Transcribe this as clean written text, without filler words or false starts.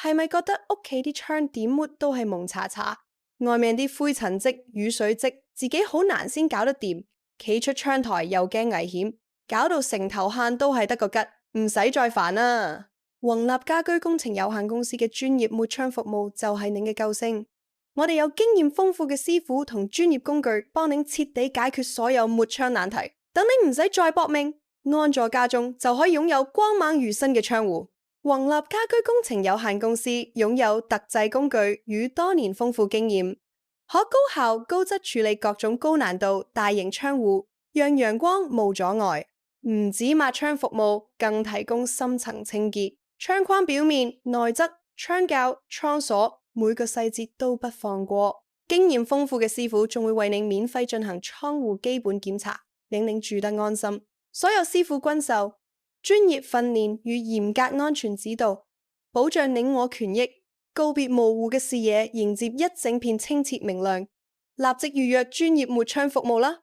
係咪覺得屋企啲窗點抹都係蒙查查，外面啲灰塵積、雨水積，自己好難先搞得掂？企出窗台又驚危險，搞到成頭汗都係得個吉，唔使再煩啦。宏立家居工程有限公司嘅專業抹窗服務就係您嘅救星。我哋有經驗豐富嘅師傅同專業工具，幫您徹底解決所有抹窗難題。等你唔使再搏命，安坐家中就可以擁有光猛如新嘅窗戶。宏立家居工程有限公司擁有特製工具與多年豐富經驗，可高效高質處理各種高難度大型窗戶，讓陽光無阻礙。唔止抹窗服務，更提供深層清潔。窗框表面、內側、窗鉸、窗鎖，每個細節都不放過。經驗豐富嘅師傅仲會為您免費進行窗戶基本檢查，令您住得安心。所有師傅均受專業訓練與嚴格安全指導，保障您我權益。告別模糊嘅視野，迎接一整片清澈明亮。立即預約專業抹窗服務啦！